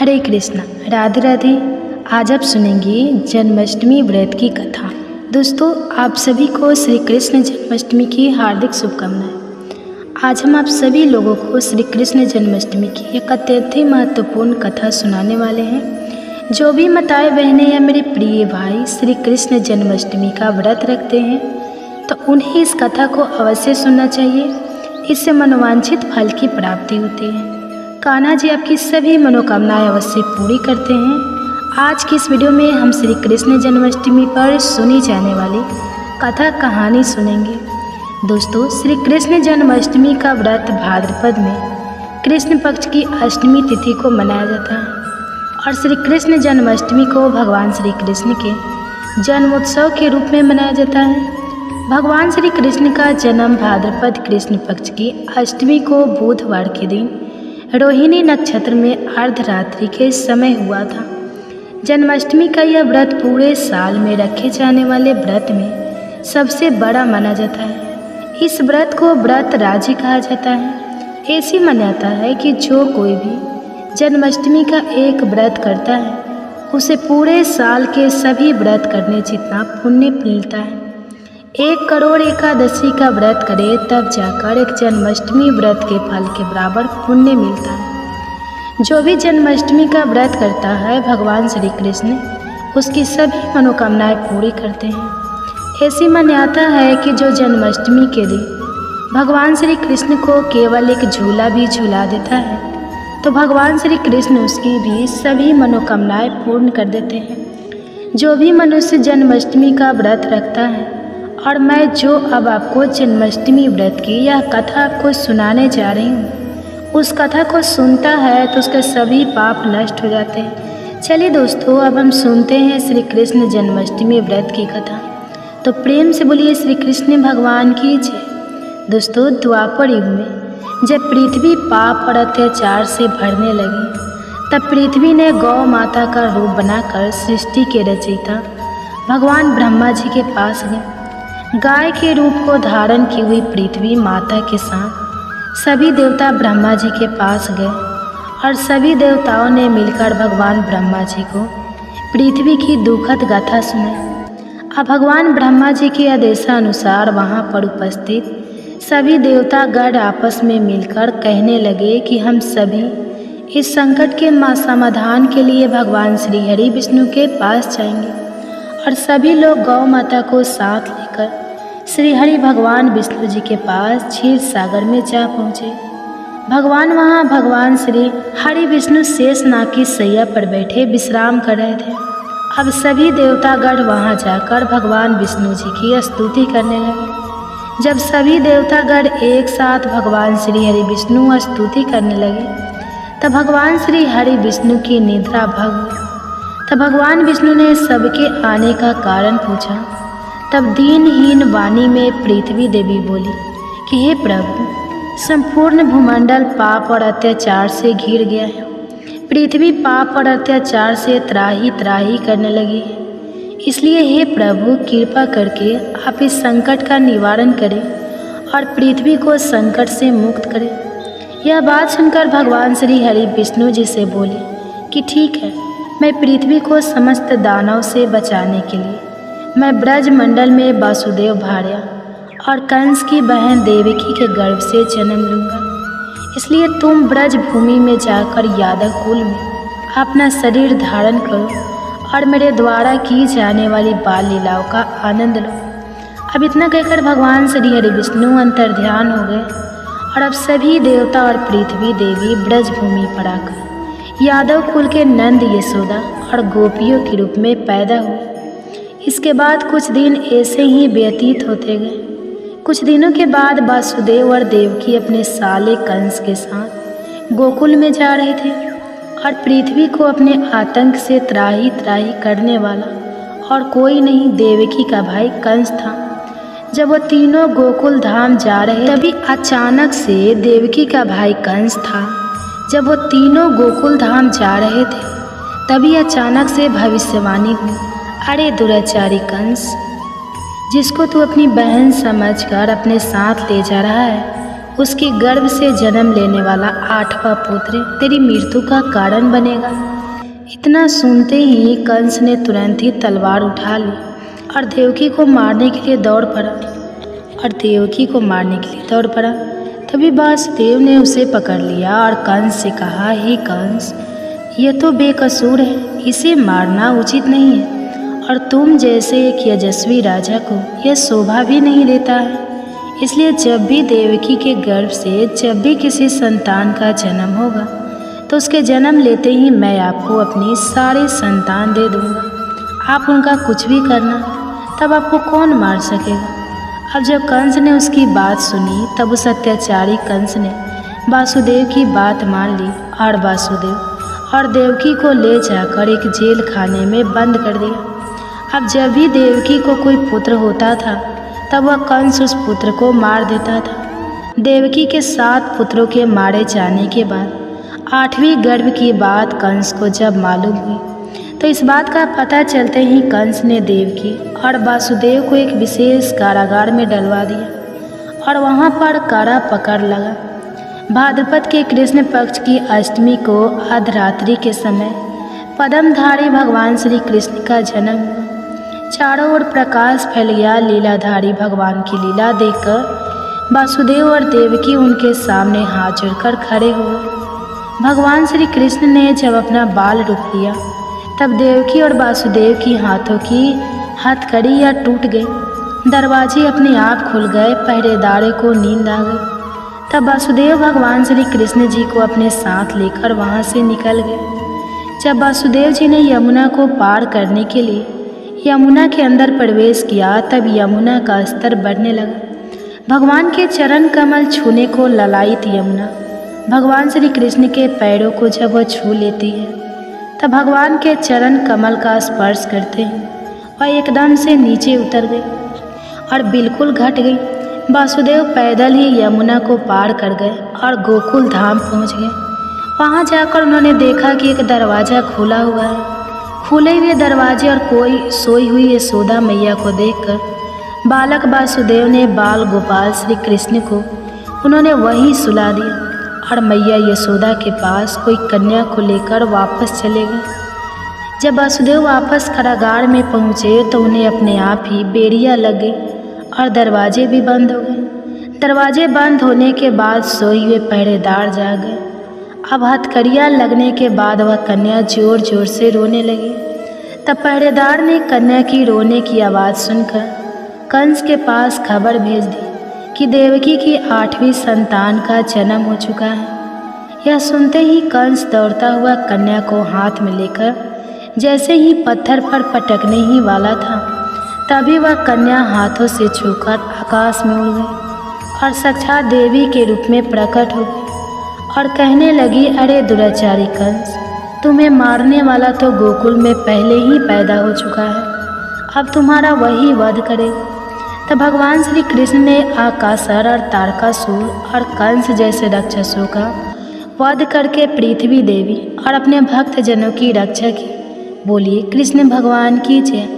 हरे कृष्णा, राधे राधे। आज आप सुनेंगे जन्माष्टमी व्रत की कथा। दोस्तों, आप सभी को श्री कृष्ण जन्माष्टमी की हार्दिक शुभकामनाएं। आज हम आप सभी लोगों को श्री कृष्ण जन्माष्टमी की एक अत्यंत ही महत्वपूर्ण कथा सुनाने वाले हैं। जो भी माताएं बहनें या मेरे प्रिय भाई श्री कृष्ण जन्माष्टमी का व्रत रखते हैं तो उन्हें इस कथा को अवश्य सुनना चाहिए। इससे मनोवांछित फल की प्राप्ति होती है। कान्हा जी आपकी सभी मनोकामनाएं अवश्य पूरी करते हैं। आज की इस वीडियो में हम श्री कृष्ण जन्माष्टमी पर सुनी जाने वाली कथा कहानी सुनेंगे। दोस्तों, श्री कृष्ण जन्माष्टमी का व्रत भाद्रपद में कृष्ण पक्ष की अष्टमी तिथि को मनाया जाता है और श्री कृष्ण जन्माष्टमी को भगवान श्री कृष्ण के जन्मोत्सव के रूप में मनाया जाता है। भगवान श्री कृष्ण का जन्म भाद्रपद कृष्ण पक्ष की अष्टमी को बुधवार के दिन रोहिणी नक्षत्र में अर्धरात्रि के समय हुआ था। जन्माष्टमी का यह व्रत पूरे साल में रखे जाने वाले व्रत में सबसे बड़ा माना जाता है। इस व्रत को व्रत राजी कहा जाता है। ऐसी मान्यता है कि जो कोई भी जन्माष्टमी का एक व्रत करता है उसे पूरे साल के सभी व्रत करने जितना पुण्य मिलता है। 1 करोड़ एकादशी का व्रत करे तब जाकर एक जन्माष्टमी व्रत के फल के बराबर पुण्य मिलता है। जो भी जन्माष्टमी का व्रत करता है भगवान श्री कृष्ण उसकी सभी मनोकामनाएं पूरी करते हैं। ऐसी मान्यता है कि जो जन्माष्टमी के दिन भगवान श्री कृष्ण को केवल एक झूला भी झूला देता है तो भगवान श्री कृष्ण उसकी भी सभी मनोकामनाएं पूर्ण कर देते हैं। जो भी मनुष्य जन्माष्टमी का व्रत रखता है और मैं जो अब आपको जन्माष्टमी व्रत की यह कथा आपको सुनाने जा रही हूँ उस कथा को सुनता है तो उसके सभी पाप नष्ट हो जाते हैं। चलिए दोस्तों, अब हम सुनते हैं श्री कृष्ण जन्माष्टमी व्रत की कथा। तो प्रेम से बोलिए श्री कृष्ण भगवान की जय। दोस्तों, द्वापर युग में जब पृथ्वी पाप और अत्याचार से भरने लगी तब पृथ्वी ने गौ माता का रूप बनाकर सृष्टि के रचयिता भगवान ब्रह्मा जी के पास गए। गाय के रूप को धारण की हुई पृथ्वी माता के साथ सभी देवता ब्रह्मा जी के पास गए और सभी देवताओं ने मिलकर भगवान ब्रह्मा जी को पृथ्वी की दुखद गाथा सुनाई। अब भगवान ब्रह्मा जी के आदेशानुसार वहां पर उपस्थित सभी देवतागण आपस में मिलकर कहने लगे कि हम सभी इस संकट के समाधान के लिए भगवान श्री हरि विष्णु के पास जाएंगे। और सभी लोग गौ माता को साथ लेकर श्री हरि भगवान विष्णु जी के पास क्षीर सागर में जा पहुँचे। भगवान श्री हरि विष्णु शेषनाग की सैया पर बैठे विश्राम कर रहे थे। अब सभी देवतागण वहां जाकर भगवान विष्णु जी की स्तुति करने लगे। जब सभी देवतागण एक साथ भगवान श्री हरि विष्णु स्तुति करने लगे तब भगवान श्री हरि विष्णु की निद्रा भंग हुई। तब भगवान विष्णु ने सबके आने का कारण पूछा। तब दीनहीन वाणी में पृथ्वी देवी बोली कि हे प्रभु, संपूर्ण भूमंडल पाप और अत्याचार से घिर गया है। पृथ्वी पाप और अत्याचार से त्राही त्राही करने लगी है। इसलिए हे प्रभु, कृपा करके आप इस संकट का निवारण करें और पृथ्वी को संकट से मुक्त करें। यह बात सुनकर भगवान श्री हरि विष्णु जी से बोले कि ठीक है, मैं पृथ्वी को समस्त दानव से बचाने के लिए मैं ब्रज मंडल में वासुदेव भार्या और कंस की बहन देवकी के गर्भ से जन्म लूँगा। इसलिए तुम ब्रज भूमि में जाकर यादव कुल में अपना शरीर धारण करो और मेरे द्वारा की जाने वाली बाल लीलाओं का आनंद लो। अब इतना कहकर भगवान श्री हरि विष्णु अंतर्ध्यान हो गए और अब सभी देवता और पृथ्वी देवी ब्रज भूमि पर आकर यादव कुल के नंद यशोदा और गोपियों के रूप में पैदा हुए। इसके बाद कुछ दिन ऐसे ही व्यतीत होते गए। कुछ दिनों के बाद वासुदेव और देवकी अपने साले कंस के साथ गोकुल में जा रहे थे और पृथ्वी को अपने आतंक से त्राही त्राही करने वाला और कोई नहीं देवकी का भाई कंस था। जब वो तीनों गोकुल धाम जा रहे तभी अचानक से देवकी का भाई कंस था। जब वो तीनों गोकुल धाम जा रहे थे तभी अचानक से भविष्यवाणी हुई, अरे दुराचारी कंस, जिसको तू अपनी बहन समझकर अपने साथ ले जा रहा है उसके गर्भ से जन्म लेने वाला 8वां पुत्र तेरी मृत्यु का कारण बनेगा। इतना सुनते ही कंस ने तुरंत ही तलवार उठा ली और देवकी को मारने के लिए दौड़ पड़ा। तभी वासुदेव ने उसे पकड़ लिया और कंस से कहा, हे कंस, यह तो बेकसूर है, इसे मारना उचित नहीं है और तुम जैसे एक यशस्वी राजा को यह शोभा भी नहीं देता है। इसलिए जब भी देवकी के गर्भ से जब भी किसी संतान का जन्म होगा तो उसके जन्म लेते ही मैं आपको अपनी सारी संतान दे दूंगा। आप उनका कुछ भी करना, तब आपको कौन मार सकेगा। अब जब कंस ने उसकी बात सुनी तब उस अत्याचारी कंस ने वासुदेव की बात मान ली और वासुदेव और देवकी को ले जाकर एक जेल खाने में बंद कर दिया। अब जब भी देवकी को कोई पुत्र होता था तब वह कंस उस पुत्र को मार देता था। देवकी के 7 पुत्रों के मारे जाने के बाद 8वीं गर्भ की बात कंस को जब मालूम हुई तो इस बात का पता चलते ही कंस ने देवकी और वासुदेव को एक विशेष कारागार में डलवा दिया और वहाँ पर कारा पकड़ लगा। भाद्रपद के कृष्ण पक्ष की अष्टमी को अर्धरात्रि के समय पद्मधारी भगवान श्री कृष्ण का जन्म हुआ। चारों ओर प्रकाश फैल गया। लीलाधारी भगवान की लीला देखकर वासुदेव और देवकी उनके सामने हाथ जोड़कर खड़े हुए। भगवान श्री कृष्ण ने जब अपना बाल रूप लिया तब देवकी और वासुदेव की हाथों की हथकड़ियाँ टूट गई। दरवाजे अपने आप खुल गए। पहरेदारों को नींद आ गई। तब वासुदेव भगवान श्री कृष्ण जी को अपने साथ लेकर वहाँ से निकल गए। जब वासुदेव जी ने यमुना को पार करने के लिए यमुना के अंदर प्रवेश किया तब यमुना का स्तर बढ़ने लगा। भगवान के चरण कमल छूने को ललायित यमुना भगवान श्री कृष्ण के पैरों को जब वह छू लेती है तब भगवान के चरण कमल का स्पर्श करते हैं वह एकदम से नीचे उतर गई और बिल्कुल घट गई। वासुदेव पैदल ही यमुना को पार कर गए और गोकुल धाम पहुंच गए। वहां जाकर उन्होंने देखा कि एक दरवाज़ा खुला हुआ है। खुले हुए दरवाजे और कोई सोई हुई यशोदा मैया को देखकर बालक वासुदेव ने बाल गोपाल श्री कृष्ण को उन्होंने वहीं सुला दिया और मैया यशोदा के पास कोई कन्या को लेकर वापस चले गए। जब वासुदेव वापस कारागार में पहुँचे तो उन्हें अपने आप ही बेड़ियाँ लग गई और दरवाजे भी बंद हो गए। दरवाजे बंद होने के बाद सोए हुए पहरेदार जाग गए। अब हथकड़ियाँ लगने के बाद वह कन्या जोर जोर से रोने लगी। तब पहरेदार ने कन्या की रोने की आवाज़ सुनकर कंस के पास खबर भेज दी कि देवकी की 8वीं संतान का जन्म हो चुका है। यह सुनते ही कंस दौड़ता हुआ कन्या को हाथ में लेकर जैसे ही पत्थर पर पटकने ही वाला था तभी वह कन्या हाथों से छूकर आकाश में उड़ गई और साक्षात देवी के रूप में प्रकट हो गई और कहने लगी, अरे दुराचारी कंस, तुम्हें मारने वाला तो गोकुल में पहले ही पैदा हो चुका है, अब तुम्हारा वही वध करेगा। तब भगवान श्री कृष्ण ने आकासुर और तारकासुर और कंस जैसे राक्षसों का वध करके पृथ्वी देवी और अपने भक्त जनों की रक्षा की। बोलिए कृष्ण भगवान की जय।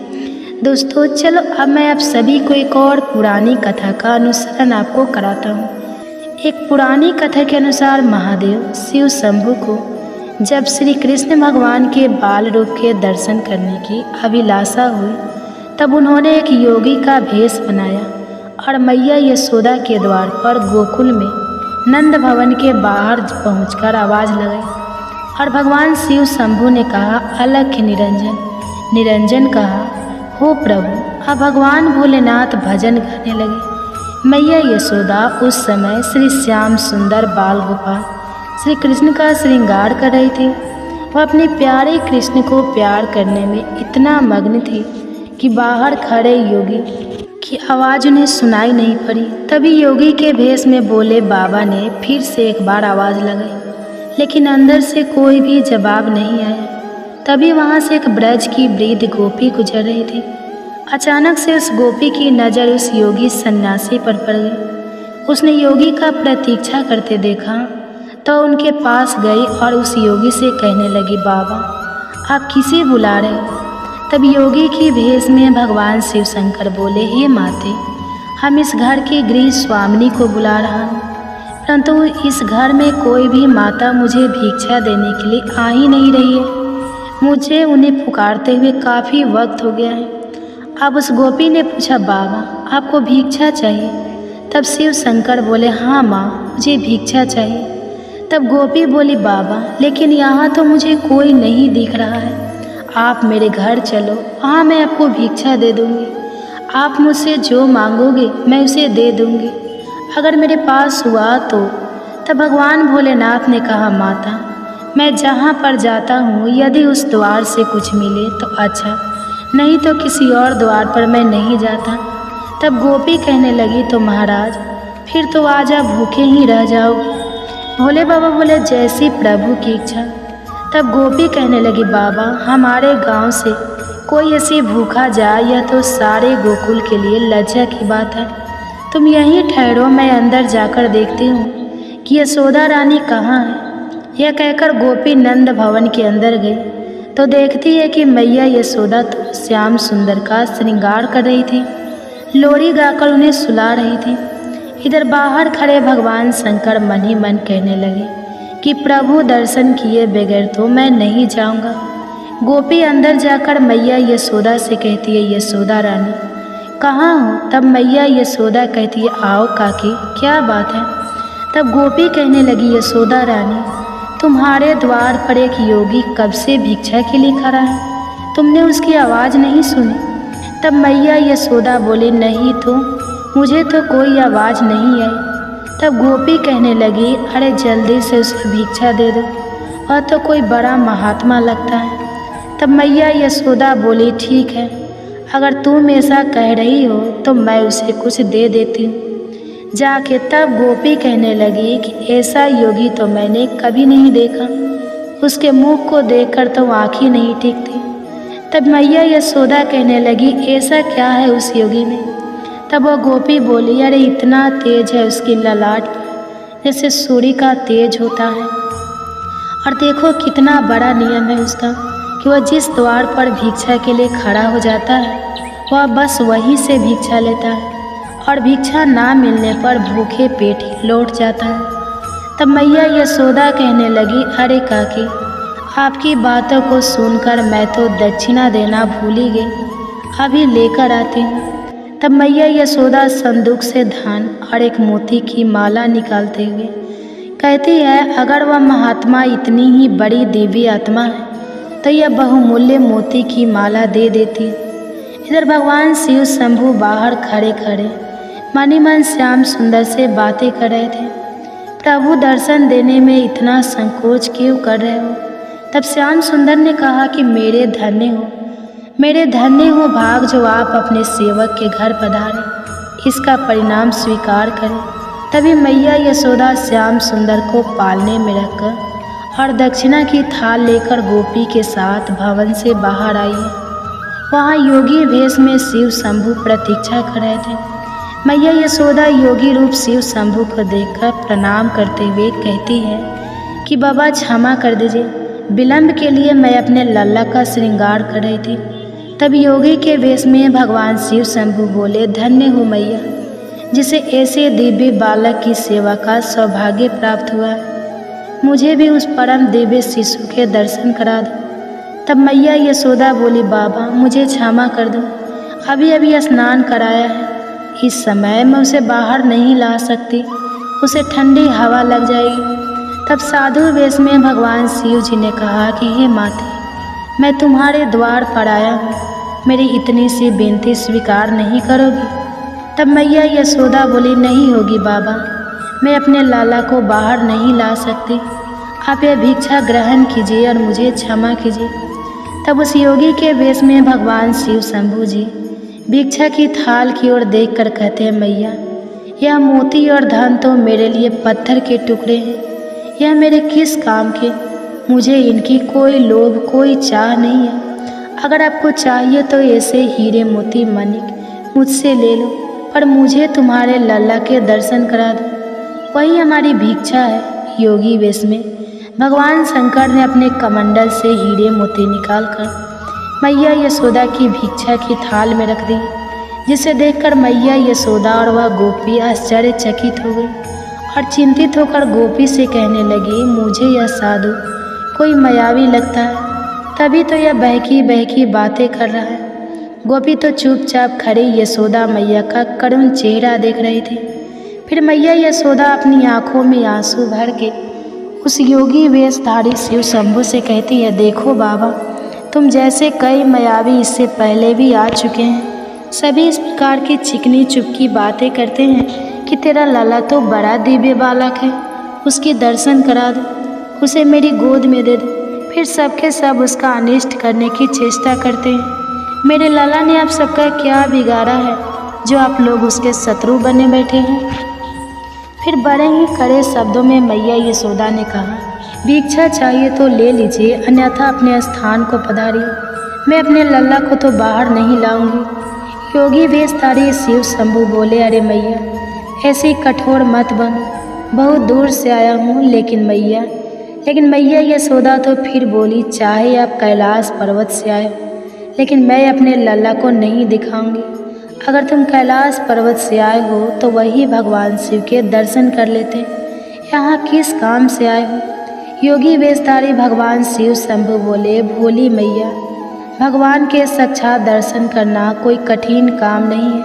दोस्तों चलो अब मैं आप सभी को एक और पुरानी कथा का अनुसरण आपको कराता हूँ। एक पुरानी कथा के अनुसार महादेव शिव शंभु को जब श्री कृष्ण भगवान के बाल रूप के दर्शन करने की अभिलाषा हुई तब उन्होंने एक योगी का भेष बनाया और मैया यशोदा के द्वार पर गोकुल में नंद भवन के बाहर पहुंचकर आवाज़ लगाई और भगवान शिव शंभु ने कहा, अलख निरंजन। निरंजन कहा, हो प्रभु। अब भगवान भोलेनाथ भजन गाने लगे। मैया यशोदा उस समय श्री श्याम सुंदर बाल गोपाल श्री कृष्ण का श्रृंगार कर रही थी। वह अपने प्यारे कृष्ण को प्यार करने में इतना मग्न थी कि बाहर खड़े योगी की आवाज़ उन्हें सुनाई नहीं पड़ी। तभी योगी के भेष में बोले बाबा ने फिर से एक बार आवाज़ लगाई, लेकिन अंदर से कोई भी जवाब नहीं आया। तभी वहाँ से एक ब्रज की वृद्ध गोपी गुजर रही थी। अचानक से उस गोपी की नज़र उस योगी सन्यासी पर पड़ गई। उसने योगी का प्रतीक्षा करते देखा तो उनके पास गई और उस योगी से कहने लगी, बाबा आप किसे बुला रहे हो? तब योगी की भेष में भगवान शिव शंकर बोले, हे माते, हम इस घर की गृह स्वामिनी को बुला रहा हूँ, परंतु इस घर में कोई भी माता मुझे भिक्षा देने के लिए आ ही नहीं रही है। मुझे उन्हें पुकारते हुए काफ़ी वक्त हो गया है। अब उस गोपी ने पूछा, बाबा आपको भिक्षा चाहिए? तब शिव शंकर बोले, हाँ माँ, मुझे भिक्षा चाहिए। तब गोपी बोली, बाबा लेकिन यहाँ तो मुझे कोई नहीं दिख रहा है, आप मेरे घर चलो, वहाँ मैं आपको भिक्षा दे दूँगी। आप मुझसे जो मांगोगे मैं उसे दे दूँगी, अगर मेरे पास हुआ तो। तब भगवान भोलेनाथ ने कहा, माता मैं जहाँ पर जाता हूँ यदि उस द्वार से कुछ मिले तो अच्छा, नहीं तो किसी और द्वार पर मैं नहीं जाता। तब गोपी कहने लगी, तो महाराज फिर तो आज आप भूखे ही रह जाओगे। भोले बाबा बोले, जैसी प्रभु की इच्छा। तब गोपी कहने लगी, बाबा हमारे गांव से कोई ऐसी भूखा जाए यह तो सारे गोकुल के लिए लज्जा की बात है। तुम यहीं ठहरो, मैं अंदर जाकर देखती हूँ कि यशोदा रानी कहाँ है। यह कहकर गोपी नंद भवन के अंदर गई तो देखती है कि मैया यशोदा तो श्याम सुंदर का श्रृंगार कर रही थी, लोरी गाकर उन्हें सुला रही थी। इधर बाहर खड़े भगवान शंकर मन ही मन कहने लगे कि प्रभु दर्शन किए बगैर तो मैं नहीं जाऊंगा। गोपी अंदर जाकर मैया यशोदा से कहती है, यशोदा रानी कहाँ हो? तब मैया यशोदा कहती है, आओ काकी, क्या बात है? तब गोपी कहने लगी, यशोदा रानी तुम्हारे द्वार पर एक योगी कब से भिक्षा के लिए खड़ा है, तुमने उसकी आवाज़ नहीं सुनी? तब मैया यशोदा बोली, नहीं तो मुझे तो कोई आवाज़ नहीं आई। तब गोपी कहने लगी, अरे जल्दी से उसे भिक्षा दे दो, वह तो कोई बड़ा महात्मा लगता है। तब मैया यशोदा बोली, ठीक है, अगर तुम ऐसा कह रही हो तो मैं उसे कुछ दे देती हूँ जाके। तब गोपी कहने लगी कि ऐसा योगी तो मैंने कभी नहीं देखा, उसके मुख को देखकर तो आँख ही नहीं टिकती। तब मैया यशोदा कहने लगी, ऐसा क्या है उस योगी में? तब वह गोपी बोली, अरे इतना तेज है उसकी ललाट पर जैसे सूर्य का तेज होता है, और देखो कितना बड़ा नियम है उसका कि वह जिस द्वार पर भिक्षा के लिए खड़ा हो जाता है वह बस वहीं से भिक्षा लेता है, और भिक्षा ना मिलने पर भूखे पेट ही लौट जाता है। तब मैया यशोदा कहने लगी, अरे काकी आपकी बातों को सुनकर मैं तो दक्षिणा देना भूल ही गई, अभी लेकर आती हूँ। तब मैया यशोदा संदूक से धान और एक मोती की माला निकालते हुए कहती है, अगर वह महात्मा इतनी ही बड़ी दिव्य आत्मा है तो यह बहुमूल्य मोती की माला दे देती। इधर भगवान शिव शंभु बाहर खड़े खड़े मन ही मन श्याम सुंदर से बातें कर रहे थे। प्रभु दर्शन देने में इतना संकोच क्यों कर रहे हो? तब श्याम सुंदर ने कहा कि मेरे धन्य हो भाग जो आप अपने सेवक के घर पधारे, इसका परिणाम स्वीकार करें। तभी मैया यशोदा श्याम सुंदर को पालने में रखकर और दक्षिणा की थाल लेकर गोपी के साथ भवन से बाहर आई है। वहाँ योगी वेश में शिव शंभु प्रतीक्षा कर रहे थे। मैया यशोदा योगी रूप शिव शंभु को देखकर प्रणाम करते हुए कहती है कि बाबा क्षमा कर दीजिए, विलंब के लिए मैं अपने लल्ला का श्रृंगार कर रही थी। तब योगी के वेश में भगवान शिव शंभु बोले, धन्य हो मैया, जिसे ऐसे दिव्य बालक की सेवा का सौभाग्य प्राप्त हुआ है, मुझे भी उस परम दिव्य शिशु के दर्शन करा दो। तब मैया यशोदा बोली, बाबा मुझे क्षमा कर दो, अभी अभी स्नान कराया है, इस समय मैं उसे बाहर नहीं ला सकती, उसे ठंडी हवा लग जाएगी। तब साधु वेश में भगवान शिव जी ने कहा कि हे माते, मैं तुम्हारे द्वार पर आया हूँ, मेरी इतनी सी विनती स्वीकार नहीं करोगी? तब मैया यशोदा बोली, नहीं होगी बाबा, मैं अपने लाला को बाहर नहीं ला सकती, आप यह भिक्षा ग्रहण कीजिए और मुझे क्षमा कीजिए। तब उस योगी के वेश में भगवान शिव शंभु जी भिक्षा की थाल की ओर देखकर कहते हैं, मैया यह मोती और धन तो मेरे लिए पत्थर के टुकड़े हैं, यह मेरे किस काम के? मुझे इनकी कोई लोभ कोई चाह नहीं है। अगर आपको चाहिए तो ऐसे हीरे मोती मणिक मुझसे ले लो, पर मुझे तुम्हारे लल्ला के दर्शन करा दो, वही हमारी भिक्षा है। योगी वेश में भगवान शंकर ने अपने कमंडल से हीरे मोती निकालकर मैया यशोदा की भिक्षा की थाल में रख दी, जिसे देखकर मैया यशोदा और वह गोपी आश्चर्यचकित हो गई और चिंतित होकर गोपी से कहने लगी, मुझे यह साधु कोई मायावी लगता है। तभी तो यह बहकी बहकी बातें कर रहा है। गोपी तो चुपचाप खड़ी यशोदा मैया का करुण चेहरा देख रही थी। फिर मैया यशोदा अपनी आंखों में आंसू भर के उस योगी वेशधारी शिव शंभु से कहती है, देखो बाबा, तुम जैसे कई मायावी इससे पहले भी आ चुके हैं, सभी इस प्रकार की चिकनी चुपकी बातें करते हैं कि तेरा लाला तो बड़ा दिव्य बालक है, उसके दर्शन करा दो, उसे मेरी गोद में दे दो। फिर सबके सब उसका अनिष्ट करने की चेष्टा करते हैं। मेरे लाला ने आप सबका क्या बिगाड़ा है जो आप लोग उसके शत्रु बने बैठे हैं। फिर बड़े ही कड़े शब्दों में मैया यशोदा ने कहा, भिक्षा चाहिए तो ले लीजिए, अन्यथा अपने स्थान को पधारिए। मैं अपने लल्ला को तो बाहर नहीं लाऊंगी। योगी वेशधारी शिव शंभु बोले, अरे मैया, ऐसी कठोर मत बनो, बहुत दूर से आया हूँ। लेकिन मैया यशोदा तो फिर बोली, चाहे आप कैलाश पर्वत से आए हो, लेकिन मैं अपने लल्ला को नहीं दिखाऊंगी। अगर तुम कैलाश पर्वत से आए हो तो वही भगवान शिव के दर्शन कर लेते। यहाँ किस काम से आए हो? योगी वेशधारी भगवान शिव शंभु बोले, भोली मैया, भगवान के साक्षात दर्शन करना कोई कठिन काम नहीं है,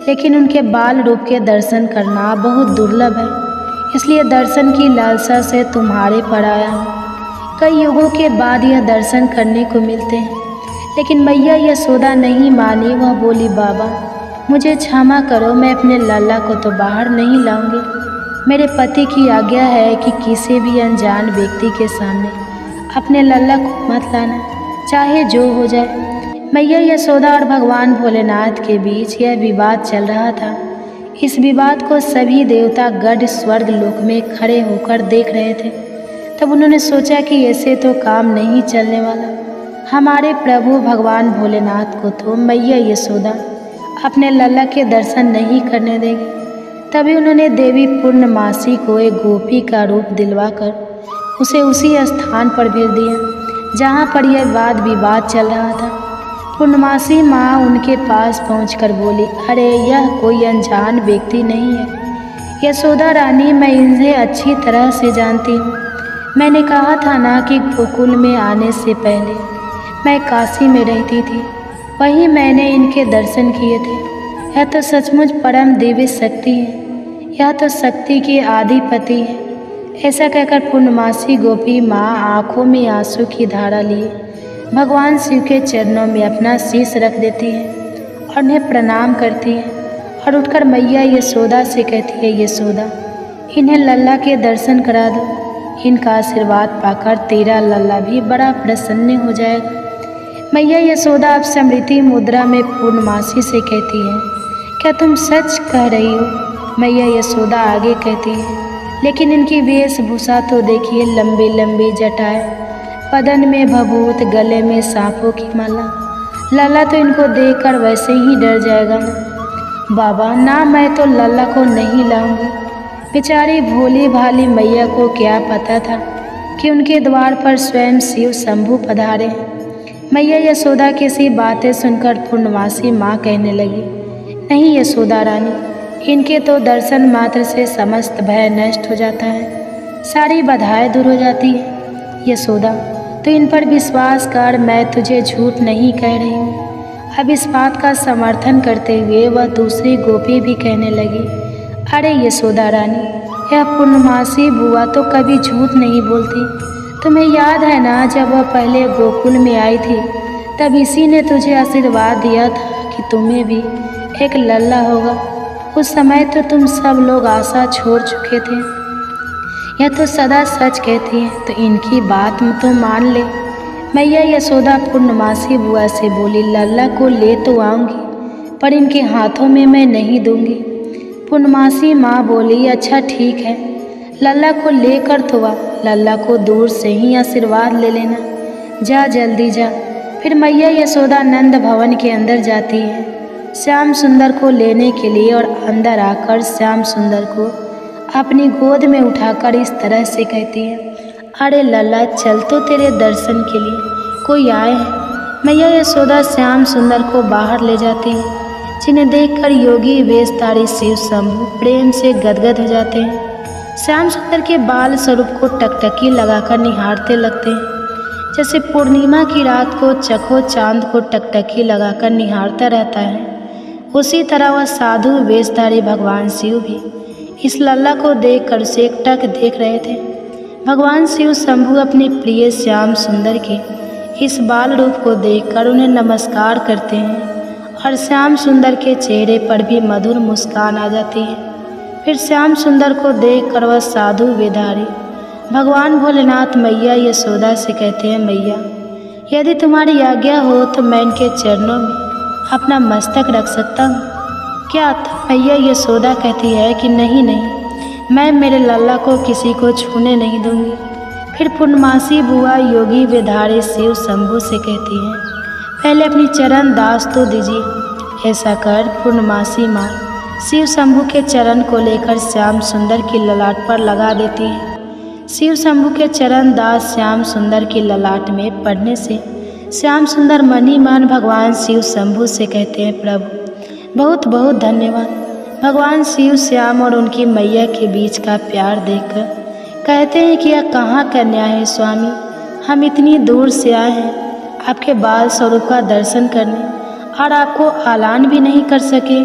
लेकिन उनके बाल रूप के दर्शन करना बहुत दुर्लभ है, इसलिए दर्शन की लालसा से तुम्हारे पर आया हूँ। कई युगों के बाद यह दर्शन करने को मिलते हैं। लेकिन मैया यशोदा नहीं मानी। वह बोली, बाबा, मुझे क्षमा करो, मैं अपने लाला को तो बाहर नहीं लाऊंगी। मेरे पति की आज्ञा है कि किसी भी अनजान व्यक्ति के सामने अपने लाला को मत लाना, चाहे जो हो जाए। मैया यशोदा और भगवान भोलेनाथ के बीच यह विवाद चल रहा था। इस विवाद को सभी देवता गढ़ स्वर्ग लोक में खड़े होकर देख रहे थे। तब उन्होंने सोचा कि ऐसे तो काम नहीं चलने वाला। हमारे प्रभु भगवान भोलेनाथ को तो मैया यशोदा अपने लल्ला के दर्शन नहीं करने देगी। तभी उन्होंने देवी पूर्णमासी को एक गोपी का रूप दिलवाकर उसे उसी स्थान पर भेज दिया जहाँ पर यह वाद विवाद चल रहा था। पूर्णमासी माँ उनके पास पहुंचकर बोली, अरे यह कोई अनजान व्यक्ति नहीं है यशोदा रानी, मैं इन्हें अच्छी तरह से जानती हूँ। मैंने कहा था ना कि गोकुल में आने से पहले मैं काशी में रहती थी, वहीं मैंने इनके दर्शन किए थे। यह तो सचमुच परम दिव्य शक्ति है, यह तो शक्ति के आधिपति है। ऐसा कहकर पूर्णमासी गोपी माँ आँखों में आंसू की धारा लिए भगवान शिव के चरणों में अपना शीश रख देती है और उन्हें प्रणाम करती है और उठकर मैया यशोदा से कहती है, यशोदा, इन्हें लल्ला के दर्शन करा दो। इनका आशीर्वाद पाकर तेरा लल्ला भी बड़ा प्रसन्न हो जाएगा। मैया यशोदा अब स्मृति मुद्रा में पूर्णमासी से कहती है, क्या तुम सच कह रही हो? मैया यशोदा आगे कहती है, लेकिन इनकी वेशभूषा तो देखिए, लंबी लंबी जटाएं, बदन में भभूत, गले में सांपों की माला। लल्ला तो इनको देखकर वैसे ही डर जाएगा ना। बाबा, ना, मैं तो लल्ला को नहीं लाऊंगी। बेचारी भोली भाली मैया को क्या पता था कि उनके द्वार पर स्वयं शिव शंभु पधारे हैं। मैया यशोदा की सी बातें सुनकर पूर्णमासी माँ कहने लगी, नहीं यशोदा रानी, इनके तो दर्शन मात्र से समस्त भय नष्ट हो जाता है, सारी बाधाएं दूर हो जाती है। यशोदा, तो इन पर विश्वास कर, मैं तुझे झूठ नहीं कह रही हूँ। अब इस बात का समर्थन करते हुए वह दूसरी गोपी भी कहने लगी, अरे यशोदा रानी, यह पूर्णमासी बुआ तो कभी झूठ नहीं बोलती। तुम्हें याद है ना, जब वह पहले गोकुल में आई थी तब इसी ने तुझे आशीर्वाद दिया था कि तुम्हें भी एक लल्ला होगा। उस समय तो तुम सब लोग आशा छोड़ चुके थे। यह तो सदा सच कहती है, तो इनकी बात तो मान ले। मैया यशोदा पूर्णमासी बुआ से बोली, लल्ला को ले तो आऊँगी, पर इनके हाथों में मैं नहीं दूंगी। पूर्णमासी माँ बोली, अच्छा ठीक है, लल्ला को लेकर तो आ, लल्ला को दूर से ही आशीर्वाद ले लेना, जा जल्दी जा। फिर मैया यशोदा नंद भवन के अंदर जाती है श्याम सुंदर को लेने के लिए, और अंदर आकर श्याम सुंदर को अपनी गोद में उठाकर इस तरह से कहती है, अरे लल्ला, चल तो तेरे दर्शन के लिए कोई आए हैं। मैया यशोदा श्याम सुंदर को बाहर ले जाती है, जिन्हें देखकर योगी वेशधारी शिव शंभु प्रेम से गदगद हो जाते हैं। श्याम सुंदर के बाल स्वरूप को टकटकी लगाकर निहारते लगते हैं। जैसे पूर्णिमा की रात को चको चांद को टकटकी लगाकर निहारता रहता है, उसी तरह वह साधु वेशधारी भगवान शिव भी इस लल्ला को देखकर उसे एकटक देख रहे थे। भगवान शिव शंभु अपने प्रिय श्याम सुंदर के इस बाल रूप को देखकर उन्हें नमस्कार करते हैं और श्याम सुंदर के चेहरे पर भी मधुर मुस्कान आ जाती है। फिर श्याम सुंदर को देखकर वह साधु वेशधारी भगवान भोलेनाथ मैया यशोदा से कहते हैं, मैया यदि तुम्हारी आज्ञा हो तो मैं इनके चरणों में अपना मस्तक रख सकता हूँ क्या? तब मैया यशोदा कहती है कि नहीं नहीं, मैं मेरे लल्ला को किसी को छूने नहीं दूंगी। फिर पूर्णमासी बुआ योगी वेशधारी शिव शंभु से कहती हैं, पहले अपनी चरण दास तो दीजिए। ऐसा कर पूर्णमासी माँ शिव शंभु के चरण को लेकर श्याम सुंदर की ललाट पर लगा देती है। शिव शंभु के चरण दास श्याम सुंदर की ललाट में पड़ने से श्याम सुंदर मनी मन भगवान शिव शंभु से कहते हैं, प्रभु बहुत बहुत धन्यवाद। भगवान शिव श्याम और उनकी मैया के बीच का प्यार देखकर कहते हैं कि यह कहाँ का न्याय है स्वामी, हम इतनी दूर से आए हैं आपके बाल स्वरूप का दर्शन करने और आपको आलान भी नहीं कर सके।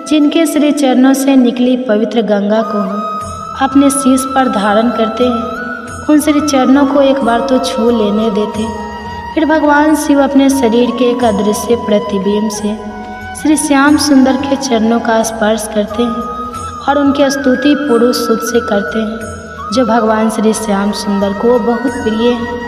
जिनके श्री चरणों से निकली पवित्र गंगा को हम अपने शीश पर धारण करते हैं, उन श्री चरणों को एक बार तो छू लेने देते। फिर भगवान शिव अपने शरीर के एक अदृश्य प्रतिबिंब से श्री श्याम सुंदर के चरणों का स्पर्श करते हैं और उनकी स्तुति पुरुष सुध से करते हैं, जो भगवान श्री श्याम सुंदर को बहुत प्रिय है।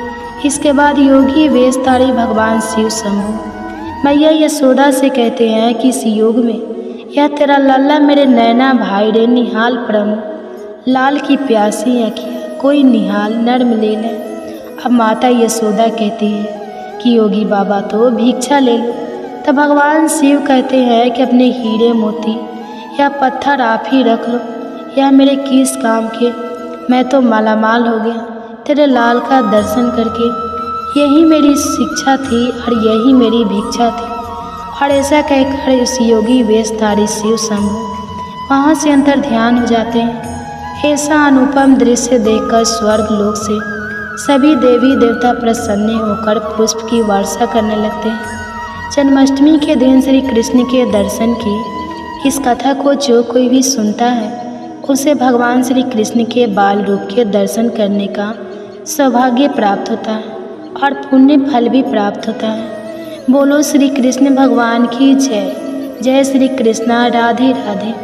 इसके बाद योगी वेशधारी भगवान शिव शंभु मैया यशोदा से कहते हैं कि इस युग में यह तेरा लल्ला मेरे नैना भाई रे निहाल प्रभु, लाल की प्यासी अखियाँ कोई निहाल नर्म ले ले। अब माता यशोदा कहती है कि योगी बाबा तो भिक्षा ले लो। तब भगवान शिव कहते हैं कि अपने हीरे मोती या पत्थर आप ही रख लो, यह मेरे किस काम के, मैं तो मालामाल हो गया तेरे लाल का दर्शन करके। यही मेरी शिक्षा थी और यही मेरी भिक्षा थी। और ऐसा कहकर उस योगी वेशधारी शिव शंभु वहाँ से अंतर ध्यान हो जाते हैं। ऐसा अनुपम दृश्य देखकर स्वर्ग लोक से सभी देवी देवता प्रसन्न होकर पुष्प की वर्षा करने लगते हैं। जन्माष्टमी के दिन श्री कृष्ण के दर्शन की इस कथा को जो कोई भी सुनता है, उसे भगवान श्री कृष्ण के बाल रूप के दर्शन करने का सौभाग्य प्राप्त होता है और पुण्य फल भी प्राप्त होता है। बोलो श्री कृष्ण भगवान की जय। जय श्री कृष्णा, राधे राधे।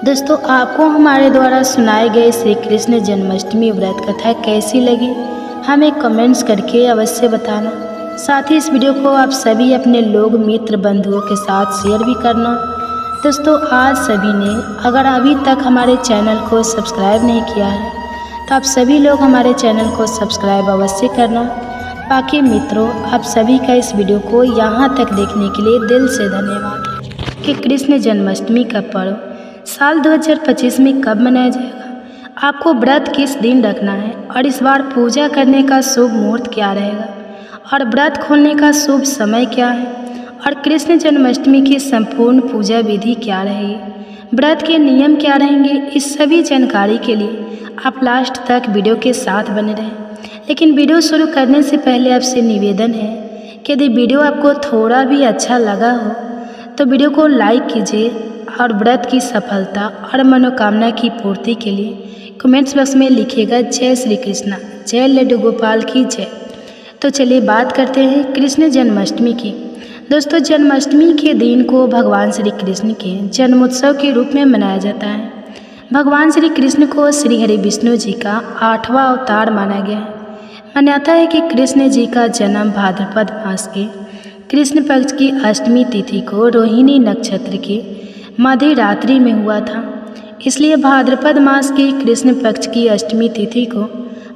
दोस्तों, आपको हमारे द्वारा सुनाए गए श्री कृष्ण जन्माष्टमी व्रत कथा कैसी लगी, हमें कमेंट्स करके अवश्य बताना। साथ ही इस वीडियो को आप सभी अपने लोग मित्र बंधुओं के साथ शेयर भी करना। दोस्तों, आज सभी ने अगर अभी तक हमारे चैनल को सब्सक्राइब नहीं किया है तो आप सभी लोग हमारे चैनल को सब्सक्राइब अवश्य करना। बाकी मित्रों, आप सभी का इस वीडियो को यहाँ तक देखने के लिए दिल से धन्यवाद। कि कृष्ण जन्माष्टमी का पर्व साल 2025 में कब मनाया जाएगा, आपको व्रत किस दिन रखना है और इस बार पूजा करने का शुभ मुहूर्त क्या रहेगा और व्रत खोलने का शुभ समय क्या है और कृष्ण जन्माष्टमी की संपूर्ण पूजा विधि क्या रहेगी, व्रत के नियम क्या रहेंगे, इस सभी जानकारी के लिए आप लास्ट तक वीडियो के साथ बने रहें। लेकिन वीडियो शुरू करने से पहले आपसे निवेदन है कि यदि वीडियो आपको थोड़ा भी अच्छा लगा हो तो वीडियो को लाइक कीजिए और व्रत की सफलता और मनोकामना की पूर्ति के लिए कमेंट्स बॉक्स में लिखिएगा जय श्री कृष्णा, जय लड्डू गोपाल की जय। तो चलिए बात करते हैं कृष्ण जन्माष्टमी की। दोस्तों, जन्माष्टमी के दिन को भगवान श्री कृष्ण के जन्मोत्सव के रूप में मनाया जाता है। भगवान श्री कृष्ण को श्री हरि विष्णु जी का 8वां अवतार माना गया है। मान्यता है कि कृष्ण जी का जन्म भाद्रपद मास के कृष्ण पक्ष की अष्टमी तिथि को रोहिणी नक्षत्र की मध्य रात्रि में हुआ था। इसलिए भाद्रपद मास की कृष्ण पक्ष की अष्टमी तिथि को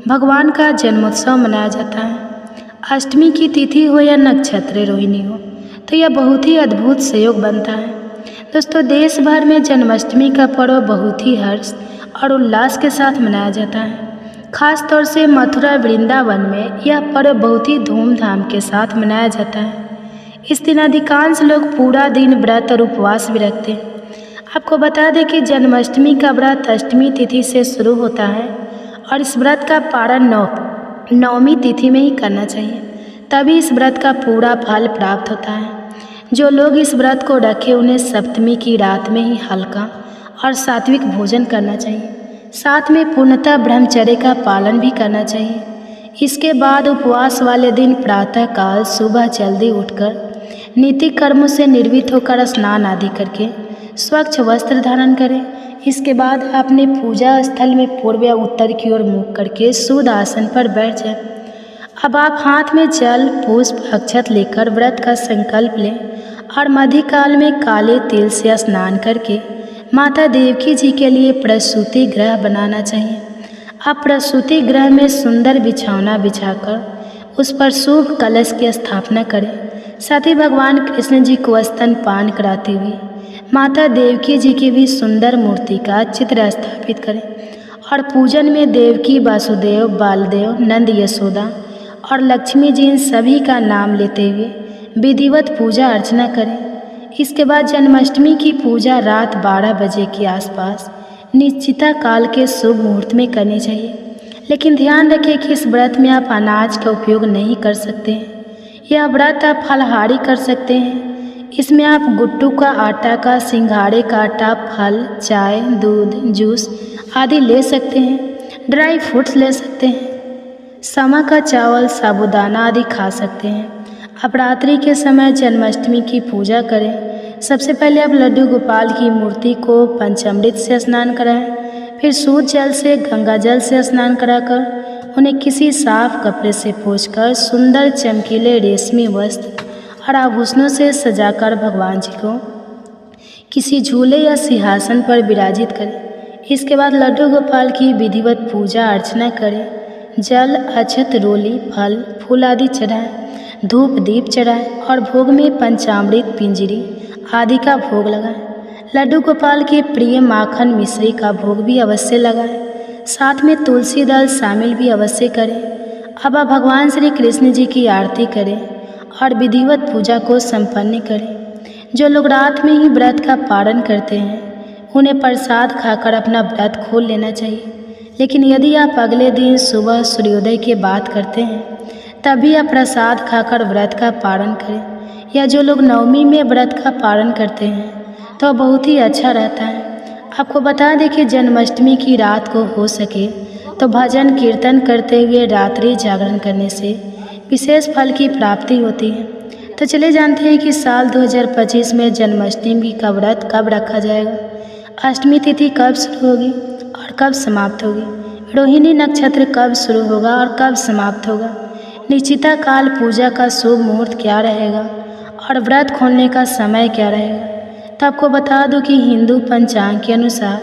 भगवान का जन्मोत्सव मनाया जाता है। अष्टमी की तिथि हो या नक्षत्र रोहिणी हो, तो यह बहुत ही अद्भुत संयोग बनता है। दोस्तों, देश भर में जन्माष्टमी का पर्व बहुत ही हर्ष और उल्लास के साथ मनाया जाता है। खास तौर से मथुरा वृंदावन में यह पर्व बहुत ही धूमधाम के साथ मनाया जाता है। इस दिन अधिकांश लोग पूरा दिन व्रत और उपवास भी रखते हैं। आपको बता दें कि जन्माष्टमी का व्रत अष्टमी तिथि से शुरू होता है और इस व्रत का पारण नवमी तिथि में ही करना चाहिए, तभी इस व्रत का पूरा फल प्राप्त होता है। जो लोग इस व्रत को रखे उन्हें सप्तमी की रात में ही हल्का और सात्विक भोजन करना चाहिए। साथ में पूर्णतः ब्रह्मचर्य का पालन भी करना चाहिए। इसके बाद उपवास वाले दिन प्रातःकाल सुबह जल्दी उठकर नित्य कर्मों से निर्वित होकर स्नान आदि करके स्वच्छ वस्त्र धारण करें। इसके बाद अपने पूजा स्थल में पूर्व या उत्तर की ओर मुख करके शुद्ध आसन पर बैठ जाएं। अब आप हाथ में जल, पुष्प, अक्षत लेकर व्रत का संकल्प लें और मध्यकाल में काले तिल से स्नान करके माता देवकी जी के लिए प्रसूति गृह बनाना चाहिए। अब प्रसूति गृह में सुंदर बिछौना बिछाकर उस पर शुभ कलश की स्थापना करें। साथ ही भगवान कृष्ण जी को स्तनपान कराते हुए माता देवकी जी की भी सुंदर मूर्ति का चित्र स्थापित करें और पूजन में देवकी, वासुदेव, बालदेव, नंद, यशोदा और लक्ष्मी जी इन सभी का नाम लेते हुए विधिवत पूजा अर्चना करें। इसके बाद जन्माष्टमी की पूजा रात 12 बजे के आसपास निश्चिता काल के शुभ मुहूर्त में करनी चाहिए। लेकिन ध्यान रखें कि इस व्रत में आप अनाज का उपयोग नहीं कर सकते हैं। यह व्रत आप फलाहारी कर सकते हैं। इसमें आप गुट्टू का आटा का, सिंघाड़े का आटा, फल, चाय, दूध, जूस आदि ले सकते हैं। ड्राई फ्रूट्स ले सकते हैं। समा का चावल, साबूदाना आदि खा सकते हैं। आप रात्रि के समय जन्माष्टमी की पूजा करें। सबसे पहले आप लड्डू गोपाल की मूर्ति को पंचामृत से स्नान कराएं। फिर शुद्ध जल से, गंगा जल से स्नान कराकर उन्हें किसी साफ कपड़े से पोंछकर सुंदर चमकीले रेशमी वस्त्र और आभूषणों से सजाकर भगवान जी को किसी झूले या सिंहासन पर विराजित करें। इसके बाद लड्डू गोपाल की विधिवत पूजा अर्चना करें। जल, अक्षत, रोली, फल, फूल आदि चढ़ाएं, धूप दीप चढ़ाएं और भोग में पंचामृत, पिंजरी आदि का भोग लगाएं। लड्डू गोपाल के प्रिय माखन मिश्री का भोग भी अवश्य लगाएं। साथ में तुलसी दल शामिल भी अवश्य करें। अब आप भगवान श्री कृष्ण जी की आरती करें और विधिवत पूजा को संपन्न करें। जो लोग रात में ही व्रत का पारण करते हैं उन्हें प्रसाद खाकर अपना व्रत खोल लेना चाहिए। लेकिन यदि आप अगले दिन सुबह सूर्योदय के बाद करते हैं तभी आप प्रसाद खाकर व्रत का पारण करें। या जो लोग नवमी में व्रत का पारण करते हैं तो बहुत ही अच्छा रहता है। आपको बता दें कि जन्माष्टमी की रात को हो सके तो भजन कीर्तन करते हुए रात्रि जागरण करने से विशेष फल की प्राप्ति होती है। तो चले जानते हैं कि साल 2025 में जन्माष्टमी का व्रत कब रखा जाएगा, अष्टमी तिथि कब शुरू होगी और कब समाप्त होगी, रोहिणी नक्षत्र कब शुरू होगा और कब समाप्त होगा, निश्चिता काल पूजा का शुभ मुहूर्त क्या रहेगा और व्रत खोलने का समय क्या रहेगा। तो आपको बता दूं कि हिंदू पंचांग के अनुसार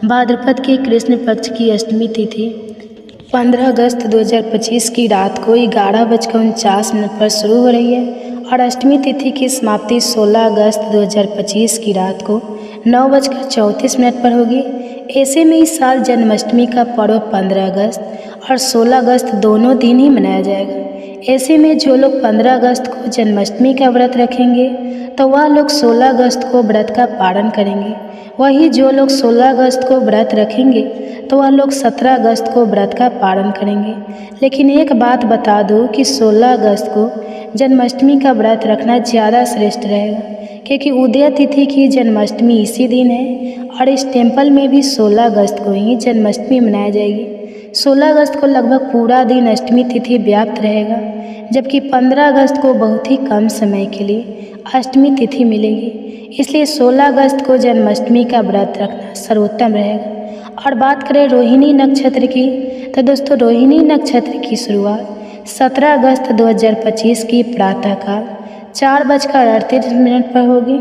भाद्रपद के कृष्ण पक्ष की अष्टमी तिथि 15 अगस्त 2025 की रात को 11:49 पर शुरू हो रही है और अष्टमी तिथि की समाप्ति 16 अगस्त 2025 की रात को 9:34 पर होगी। ऐसे में इस साल जन्माष्टमी का पर्व 15 अगस्त और 16 अगस्त दोनों दिन ही मनाया जाएगा। ऐसे में जो लोग 15 अगस्त को जन्माष्टमी का व्रत रखेंगे तो वह लोग 16 अगस्त को व्रत का पारण करेंगे। वही जो लोग 16 अगस्त को व्रत रखेंगे तो वह लोग 17 अगस्त को व्रत का पारण करेंगे। लेकिन एक बात बता दूं कि 16 अगस्त को जन्माष्टमी का व्रत रखना ज़्यादा श्रेष्ठ रहेगा, क्योंकि उदय तिथि की जन्माष्टमी इसी दिन है और इस टेम्पल में भी 16 अगस्त को ही जन्माष्टमी मनाई जाएगी। 16 अगस्त को लगभग पूरा दिन अष्टमी तिथि व्याप्त रहेगा, जबकि 15 अगस्त को बहुत ही कम समय के लिए अष्टमी तिथि मिलेगी। इसलिए 16 अगस्त को जन्माष्टमी का व्रत रखना सर्वोत्तम रहेगा। और बात करें रोहिणी नक्षत्र की, तो दोस्तों रोहिणी नक्षत्र की शुरुआत 17 अगस्त 2025 की प्रातःकाल 4:38 पर होगी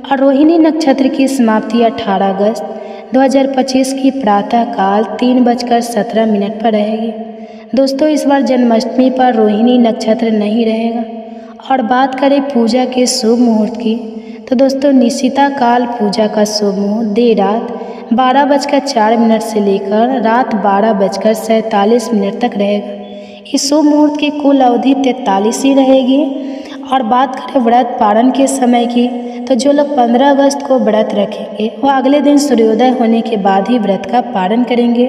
और रोहिणी नक्षत्र की समाप्ति 18 अगस्त 2025 की प्रातःकाल 3:17 पर रहेगी। दोस्तों इस बार जन्माष्टमी पर रोहिणी नक्षत्र नहीं रहेगा। और बात करें पूजा के शुभ मुहूर्त की, तो दोस्तों निश्चिता काल पूजा का शुभ मुहूर्त देर रात 12:04 से लेकर रात 12:47 तक रहेगा। इस शुभ मुहूर्त की कुल अवधि 43 ही रहेगी और बात करें व्रत पारण के समय की, तो जो लोग 15 अगस्त को व्रत रखेंगे वो अगले दिन सूर्योदय होने के बाद ही व्रत का पारण करेंगे।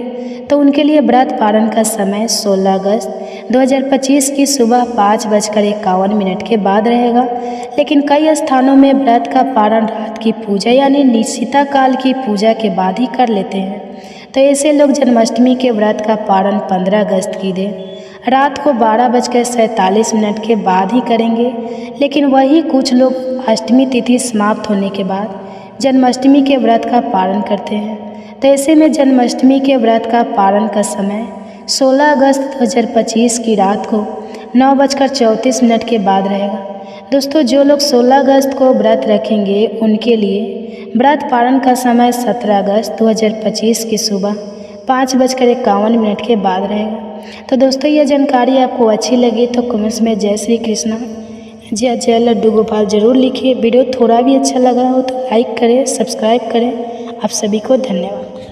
तो उनके लिए व्रत पारण का समय 16 अगस्त 2025 की सुबह 5:51 के बाद रहेगा। लेकिन कई स्थानों में व्रत का पारण रात की पूजा यानी निशिता काल की पूजा के बाद ही कर लेते हैं। तो ऐसे लोग जन्माष्टमी के व्रत का पारण 15 अगस्त की दिन रात को 12:47 के बाद ही करेंगे। लेकिन वही कुछ लोग अष्टमी तिथि समाप्त होने के बाद जन्माष्टमी के व्रत का पारण करते हैं। तो ऐसे में जन्माष्टमी के व्रत का पारण का समय 16 अगस्त 2025 की रात को 9:34 के बाद रहेगा। दोस्तों, जो लोग 16 अगस्त को व्रत रखेंगे उनके लिए व्रत पारण का समय 17 अगस्त 2025 की सुबह 5:51 के बाद रहेगा। तो दोस्तों, ये जानकारी आपको अच्छी लगी तो कमेंट्स में जय श्री कृष्णा जय जय लड्डू गोपाल ज़रूर लिखिए। वीडियो थोड़ा भी अच्छा लगा हो तो लाइक करें, सब्सक्राइब करें। आप सभी को धन्यवाद।